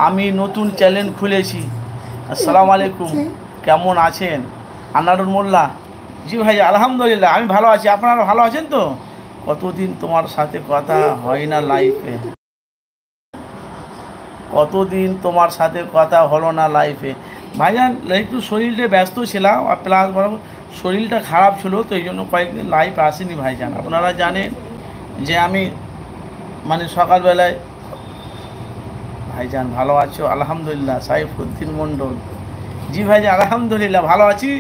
আমি নতুন চ্যানেল খুলেছি। আসসালামু আলাইকুম, কেমন আছেন? আনারুল মোল্লা। জি ভাই, আলহামদুলিল্লাহ আমি ভালো আছি। আপনারা ভালো আছেন তো? কতদিন তোমার সাথে কথা হয় না লাইফে, কতদিন তোমার সাথে কথা হলো না লাইফে। ভাইজান একটু শরীরটা ব্যস্ত ছিলাম, আর প্লাস শরীরটা খারাপ ছিল, তো এই জন্য কয়েকদিন লাইফ আসেনি ভাইজান। আপনারা জানেন যে আমি সকালবেলায়। ভাইজান ভালো আছো? আলহামদুলিল্লাহ। সাইফুদ্দিন মণ্ডল। জি ভাইজান আলহামদুলিল্লাহ ভালো আছি।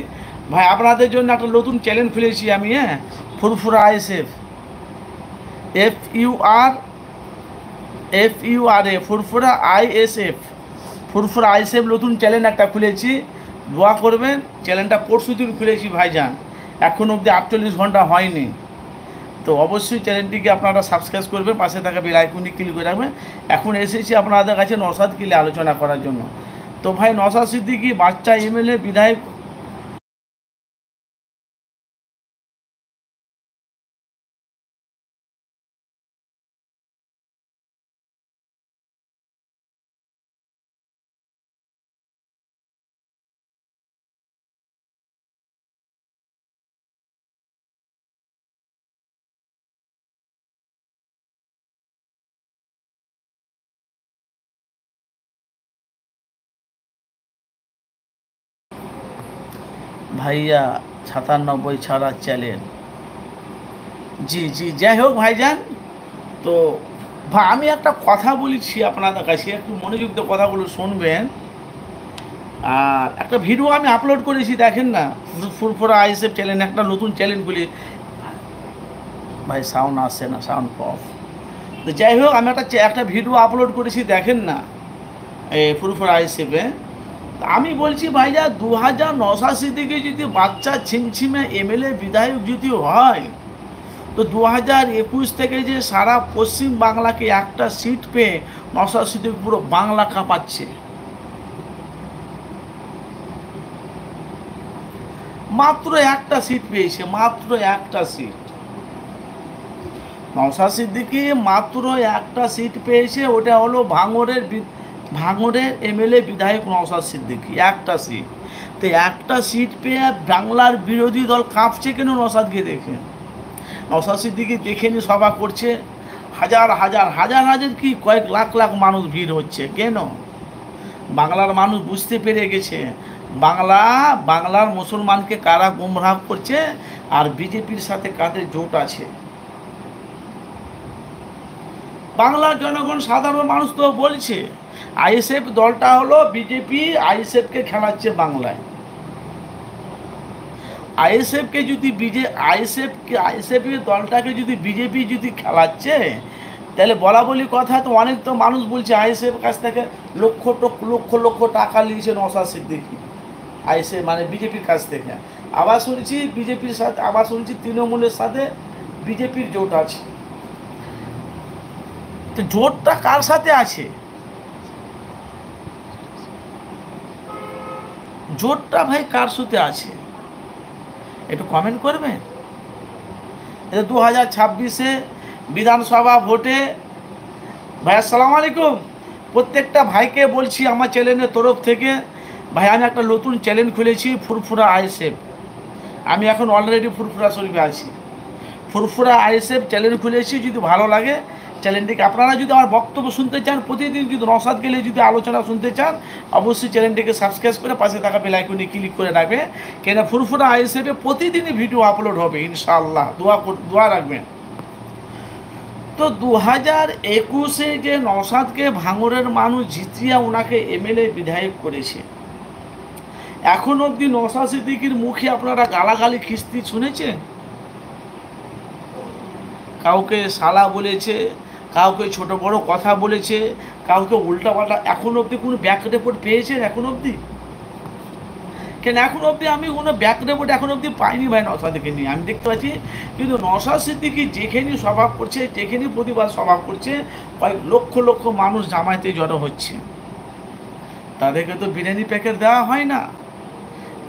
ভাই আপনাদের জন্য একটা নতুন চ্যানেল খুলেছি আমি, হ্যাঁ, ফুরফুরা আইএসএফ, FURA ফুরফুরা আইএসএফ, ফুরফুরা আইএসএফ নতুন চ্যানেল একটা খুলেছি। দোয়া করবেন। চ্যানেলটা পরশু দিন খুলেছি ভাইজান, এখন অবধি 48 ঘন্টা হয়নি। তো অবশ্যই চ্যানেলটিকে আপনারা সাবস্ক্রাইব করবেন, পাশে থাকা বেল আইকনটি ক্লিক করে রাখবেন। এখন এসেছি আপনাদের কাছে নওশাদ কিলে আলোচনা করার জন্য। তো ভাই, নওশাদ সিদ্দিকী বাচ্চা MLA বিধায়ক। ভাইয়া 97 ছাড়া চ্যানেল। জি জি, যাই হোক ভাইজান। তো ভাই আমি একটা কথা বলেছি আপনাদের কাছে, একটু মনোযোগ দিয়ে কথাগুলো শুনবেন। আর একটা ভিডিও আমি আপলোড করেছি, দেখেন না, ফুরফুরা আইএসএফ চ্যানেল, একটা নতুন চ্যানেল বলি। ভাই সাউন্ড আসছে না, সাউন্ড অফ। তো যাই হোক, আমি একটা ভিডিও আপলোড করেছি, দেখেন না, এই ফুরফুরা আইএসএফে। আমি বলছি ভাইয়া, 2089 থেকে যদি বাচ্চা ছিমছিমে MLA বিধায়ক যদি হয়, তো 2021 থেকে যে সারা পশ্চিম বাংলাকে একটা সিট পেয়ে নওশাদ সিদ্দিকী পুরো বাংলা কাঁপাচ্ছে। মাত্র একটা সিট পেয়েছে, মাত্র একটা সিট। নওশাদ সিদ্দিকী মাত্র একটা সিট পেয়েছে, ওটা হলো ভাঙড়ের MLA বিধায়ক নওশাদ সিদ্দিকী, একটা সিট। তো একটা সিট পেয়ে বাংলার বিরোধী দল কাঁপছে কেন? নওশাদকে দেখে। নওশাদ সিদ্দিকী দেখেনি সভা করছে, হাজার হাজার হাজার হাজার কি কয়েক লাখ লাখ মানুষ ভিড় হচ্ছে কেন? বাংলার মানুষ বুঝতে পেরে গেছে বাংলার মুসলমানকে কারা গুমরাহ করছে, আর বিজেপির সাথে কাদের জোট আছে। বাংলার জনগণ, সাধারণ মানুষ তো বলছে আইএসএফ দলটা হলো বিজেপি আইএসএফকে খেলাচ্ছে বাংলায়। আইএসএফকে যদি আইএসএফ দলটাকে যদি বিজেপি যদি খেলাচ্ছে, তাহলে বলা বলি কথা, তো অনেক তো মানুষ বলছে আইএসএফ কাছ থেকে লক্ষ লক্ষ লক্ষ টাকা নিয়েছে নওশাদ সিদ্দিকী, আইএসএফ বিজেপির কাছ থেকে। আবার শুনছি বিজেপির সাথে, আবার শুনছি তৃণমূলের সাথে বিজেপির জোট আছে। তো জোটটা কার সাথে আছে? জোটটা ভাই কার সাথে আছে একটু কমেন্ট করবেন। 2026 বিধানসভা ভোটে ভাই, আসসালামু আলাইকুম, প্রত্যেকটা ভাইকে বলছি আমার চ্যানেলের তরফ থেকে, ভাই আমি একটা নতুন চ্যানেল খুলেছি, ফুরফুরা আইএসএফ। আমি এখন অলরেডি ফুরফুরা শরীফে আছি। ফুরফুরা আইএসএফ চ্যানেল খুলেছি, যদি ভালো লাগে চ্যানেলটিকে, আপনারা যদি আমার বক্তব্য শুনতে চান, প্রতিদিন যদি নওশাদ গেলে যদি আলোচনা শুনতে চান, অবশ্যই চ্যানেলটিকে সাবস্ক্রাইব করে পাশে থাকা বেল আইকনে ক্লিক করে রাখবে। কেন ফুরফুরা আইএসএফে প্রতিদিনই ভিডিও আপলোড হবে ইনশাআল্লাহ, দোয়া রাখবেন। তো 2021 যে নওশাদকে ভাঙড়ের মানুষ জিতিয়ে ওনাকে MLA বিধায়ক করেছে, এখন অবধি নওশাদ সিদ্দিকীর মুখে আপনারা গালাগালি খিস্তি শুনেছেন? কাউকে শালা বলেছে, কাউকে ছোট বড় কথা বলেছে, কাউকে উল্টাপাল্টা, এখন অবধি কোনো ব্যাক রিপোর্ট পেয়েছেন এখন অবধি? কেন এখন অবধি আমি কোনো ব্যাক রিপোর্ট এখন অবধি পাইনি ভাই নওশাদকে নিয়ে। আমি দেখতে পাচ্ছি কিন্তু নওশাদ সিদ্দিকী যেখানে সভা করছে, যেখানে প্রতিবাদ সভা করছে, কয়েক লক্ষ লক্ষ মানুষ জামায়াতে জড়ো হচ্ছে। তাদেরকে তো বিরিয়ানি প্যাকেট দেওয়া হয় না,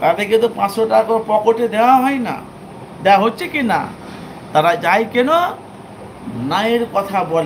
তাদেরকে তো 500 টাকা পকেটে দেওয়া হয় না, দেওয়া হচ্ছে কি না? তারা যায় কেন? ন্যায়ের কথা বলে।